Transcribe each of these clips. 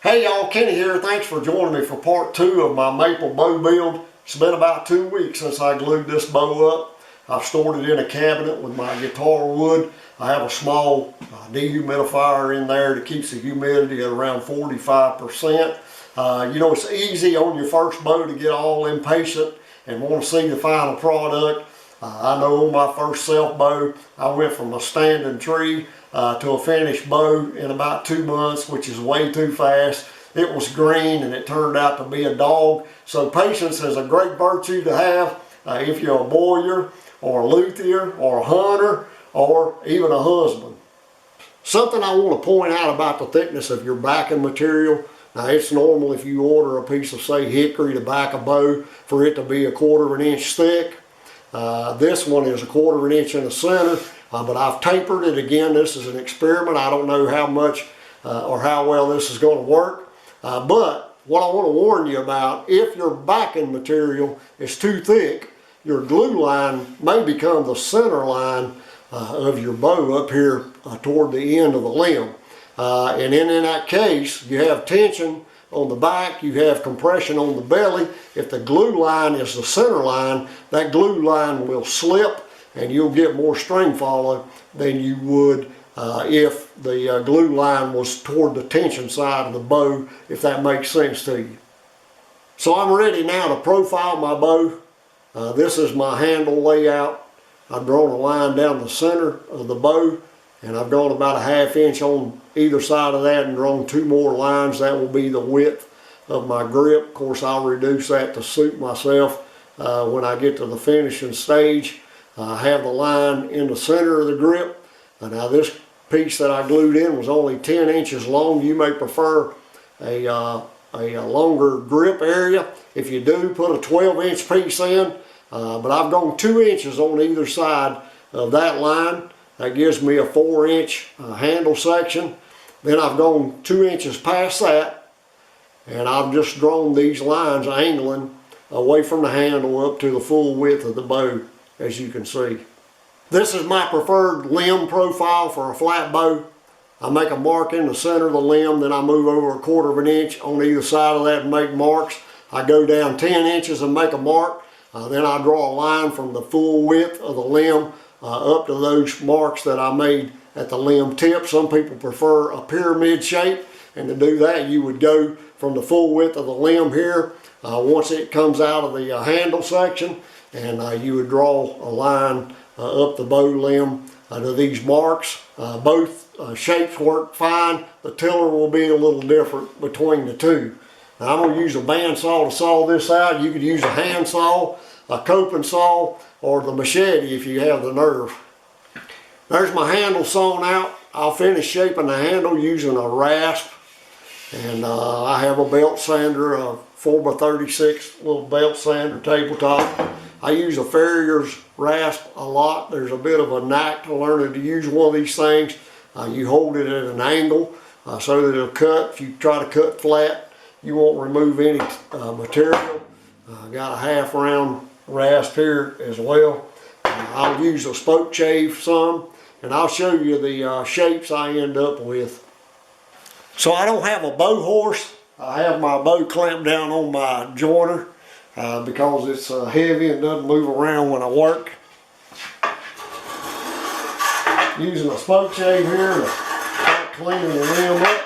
Hey y'all, Kenny here. Thanks for joining me for part 2 of my maple bow build. It's been about 2 weeks since I glued this bow up. I've stored it in a cabinet with my guitar wood. I have a small dehumidifier in there that keeps the humidity at around 45%. You know, it's easy on your first bow to get all impatient and want to see the final product. I know on my first self bow, I went from a standing tree to a finished bow in about 2 months, which is way too fast. It was green and it turned out to be a dog. So patience is a great virtue to have if you're a bowyer or a luthier or a hunter or even a husband. Something I want to point out about the thickness of your backing material. Now it's normal if you order a piece of, say, hickory to back a bow for it to be 1/4 of an inch thick. This one is 1/4 of an inch in the center, but I've tapered it again. This is an experiment. I don't know how much or how well this is going to work. But what I want to warn you about, if your backing material is too thick, your glue line may become the center line of your bow up here toward the end of the limb. And then in that case, you have tension on the back, you have compression on the belly. If the glue line is the center line, that glue line will slip and you'll get more string follow than you would if the glue line was toward the tension side of the bow, if that makes sense to you. So I'm ready now to profile my bow. This is my handle layout. I've drawn a line down the center of the bow, and I've gone about 1/2 inch on either side of that and drawn 2 more lines. That will be the width of my grip. Of course, I'll reduce that to suit myself when I get to the finishing stage. I have the line in the center of the grip. Now this piece that I glued in was only 10 inches long. You may prefer a longer grip area. If you do, put a 12-inch piece in. But I've gone 2 inches on either side of that line. That gives me a 4-inch handle section. Then I've gone 2 inches past that, and I've just drawn these lines angling away from the handle up to the full width of the bow, as you can see. This is my preferred limb profile for a flat bow. I make a mark in the center of the limb, then I move over 1/4 of an inch on either side of that and make marks. I go down 10 inches and make a mark. Then I draw a line from the full width of the limb up to those marks that I made at the limb tip. Some people prefer a pyramid shape, and to do that you would go from the full width of the limb here once it comes out of the handle section, and you would draw a line up the bow limb to these marks. Both shapes work fine. The tiller will be a little different between the two. Now I'm going to use a bandsaw to saw this out. You could use a hand saw, a coping saw, or the machete if you have the nerve. There's my handle sawn out. I'll finish shaping the handle using a rasp, and I have a belt sander, a 4x36 little belt sander tabletop. I use a farrier's rasp a lot. There's a bit of a knack to learning to use one of these things. You hold it at an angle so that it'll cut. If you try to cut flat, you won't remove any material. I got a 1/2 round rasp here as well. I'll use a spoke shave some, and I'll show you the shapes I end up with. So I don't have a bow horse. I have my bow clamped down on my jointer because it's heavy and doesn't move around when I work. Using a spoke shave here to start cleaning the limb up.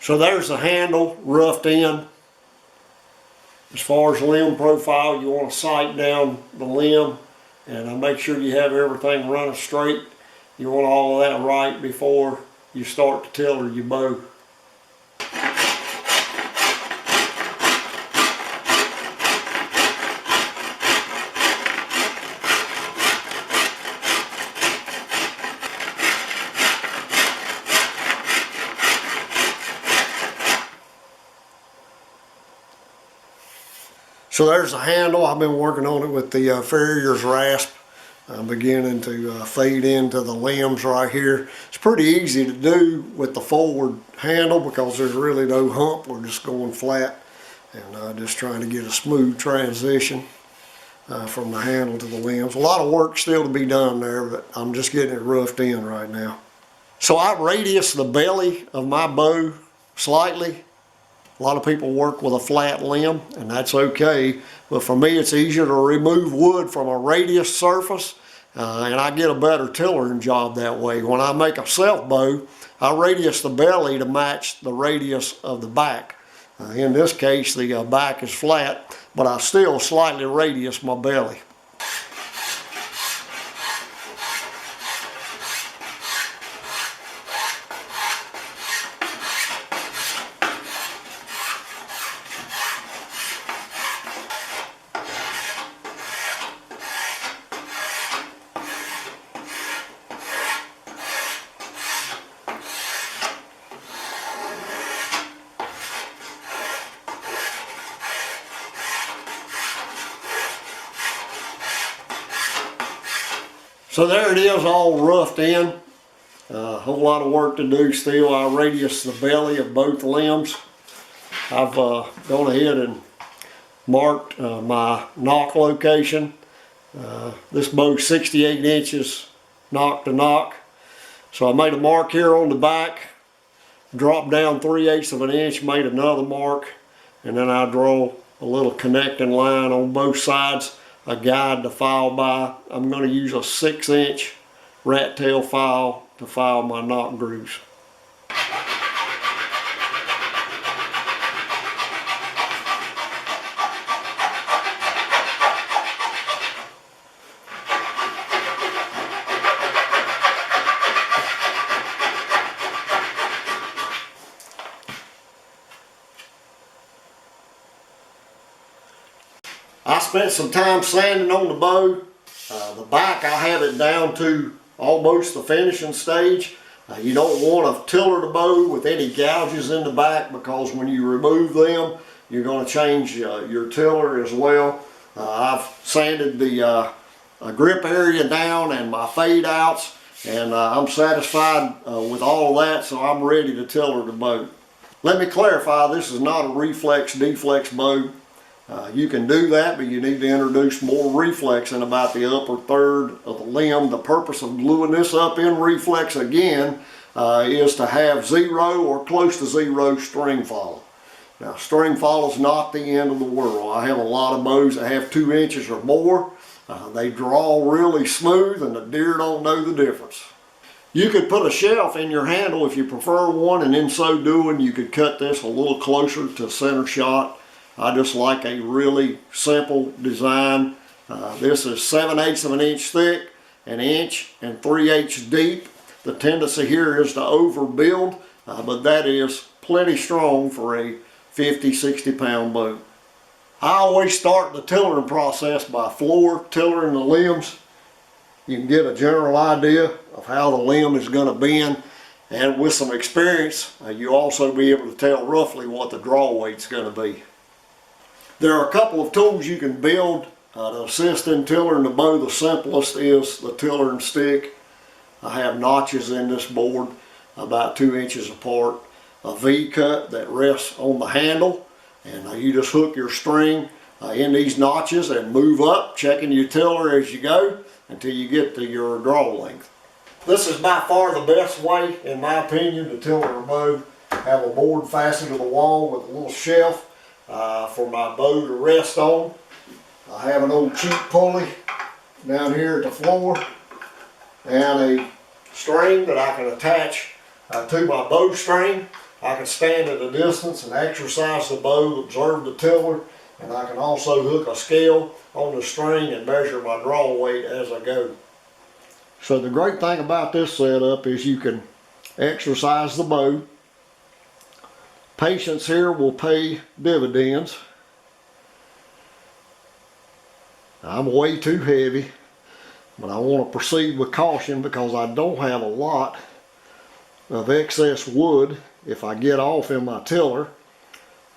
So there's the handle roughed in. As far as limb profile, you want to sight down the limb and make sure you have everything running straight. You want all of that right before you start to tiller your bow. So there's the handle. I've been working on it with the farrier's rasp. I'm beginning to fade into the limbs right here. It's pretty easy to do with the forward handle because there's really no hump. We're just going flat and just trying to get a smooth transition from the handle to the limbs. A lot of work still to be done there, but I'm just getting it roughed in right now. So I radius the belly of my bow slightly. A lot of people work with a flat limb, and that's okay. But for me, it's easier to remove wood from a radius surface, and I get a better tillering job that way. When I make a self bow, I radius the belly to match the radius of the back. In this case, the back is flat, but I still slightly radius my belly. So there it is, all roughed in. A whole lot of work to do still. I radius the belly of both limbs. I've gone ahead and marked my nock location. This bow's 68 inches nock to nock. So I made a mark here on the back, dropped down 3/8 of an inch, made another mark, and then I draw a little connecting line on both sides, a guide to file by. I'm going to use a 6-inch rat tail file to file my nock grooves. I spent some time sanding on the bow. The back, I have it down to almost the finishing stage. You don't want to tiller the bow with any gouges in the back because when you remove them, you're going to change your tiller as well. I've sanded the grip area down and my fade outs, and I'm satisfied with all of that, so I'm ready to tiller the bow. Let me clarify, this is not a reflex deflex bow. You can do that, but you need to introduce more reflex in about the upper third of the limb. The purpose of gluing this up in reflex again is to have 0 or close to 0 string follow. Now, string follow is not the end of the world. I have a lot of bows that have 2 inches or more. They draw really smooth and the deer don't know the difference. You could put a shelf in your handle if you prefer one, and in so doing you could cut this a little closer to center shot. I just like a really simple design. This is 7/8 of an inch thick, 1 inch and 3/8 deep. The tendency here is to overbuild, but that is plenty strong for a 50-60 pound bow. I always start the tillering process by floor tillering the limbs. You can get a general idea of how the limb is going to bend, and with some experience you'll also be able to tell roughly what the draw weight's going to be. There are a couple of tools you can build to assist in tillering the bow. The simplest is the tillering stick. I have notches in this board about 2 inches apart, a V-cut that rests on the handle, and you just hook your string in these notches and move up, checking your tiller as you go until you get to your draw length. This is by far the best way, in my opinion, to tiller a bow. Have a board fastened to the wall with a little shelf for my bow to rest on. I have an old cheap pulley down here at the floor and a string that I can attach to my bow string. I can stand at a distance and exercise the bow, observe the tiller, and I can also hook a scale on the string and measure my draw weight as I go. So the great thing about this setup is you can exercise the bow. Patience here will pay dividends. I'm way too heavy, but I want to proceed with caution because I don't have a lot of excess wood if I get off in my tiller.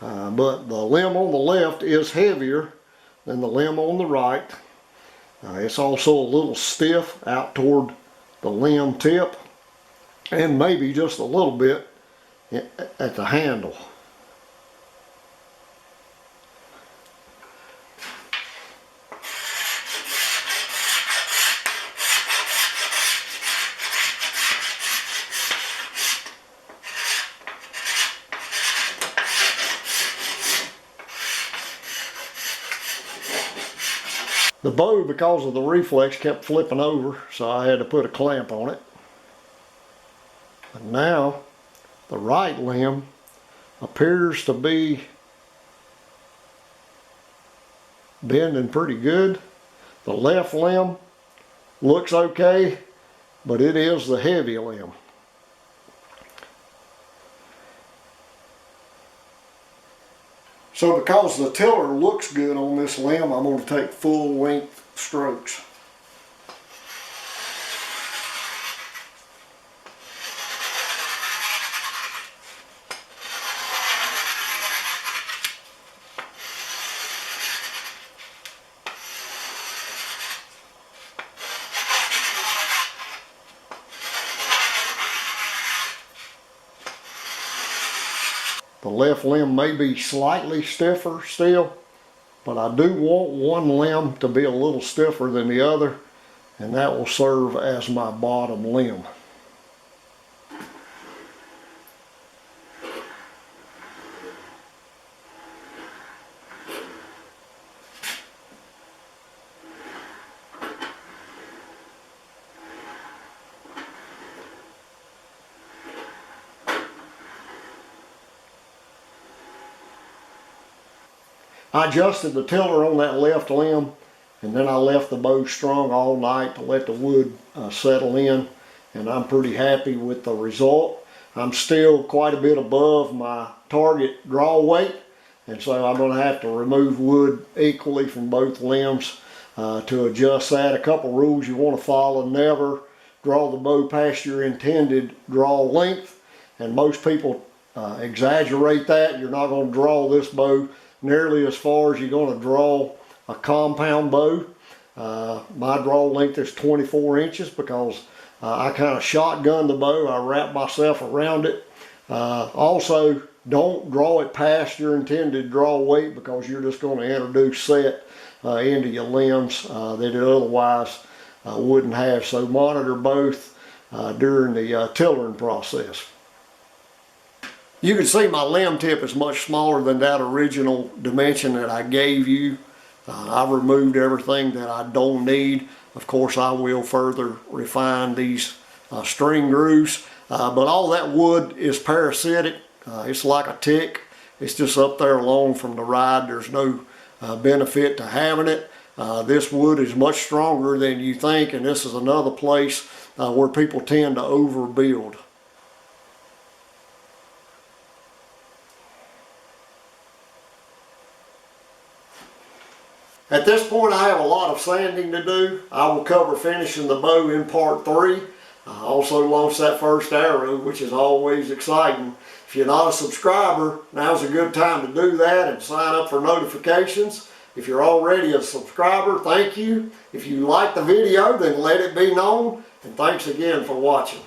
But the limb on the left is heavier than the limb on the right. It's also a little stiff out toward the limb tip, and maybe just a little bit at the handle. The bow, because of the reflex, kept flipping over, so I had to put a clamp on it. And now the right limb appears to be bending pretty good. The left limb looks okay, but it is the heavy limb. So because the tiller looks good on this limb, I'm going to take full length strokes. The left limb may be slightly stiffer still, but I do want one limb to be a little stiffer than the other, and that will serve as my bottom limb. I adjusted the tiller on that left limb, and then I left the bow strung all night to let the wood settle in, and I'm pretty happy with the result. I'm still quite a bit above my target draw weight, and so I'm going to have to remove wood equally from both limbs to adjust that. A couple rules you want to follow: never draw the bow past your intended draw length, and most people exaggerate that. You're not going to draw this bow nearly as far as you're going to draw a compound bow. My draw length is 24 inches because I kind of shotgun the bow. I wrap myself around it. Also, don't draw it past your intended draw weight because you're just going to introduce set into your limbs that it otherwise wouldn't have. So monitor both during the tillering process. You can see my limb tip is much smaller than that original dimension that I gave you. I've removed everything that I don't need. Of course, I will further refine these string grooves, but all that wood is parasitic. It's like a tick. It's just up there along from the ride. There's no benefit to having it. This wood is much stronger than you think, and this is another place where people tend to overbuild. At this point, I have a lot of sanding to do. I will cover finishing the bow in part 3. I also launched that first arrow, which is always exciting. If you're not a subscriber, now's a good time to do that and sign up for notifications. If you're already a subscriber, thank you. If you like the video, then let it be known. And thanks again for watching.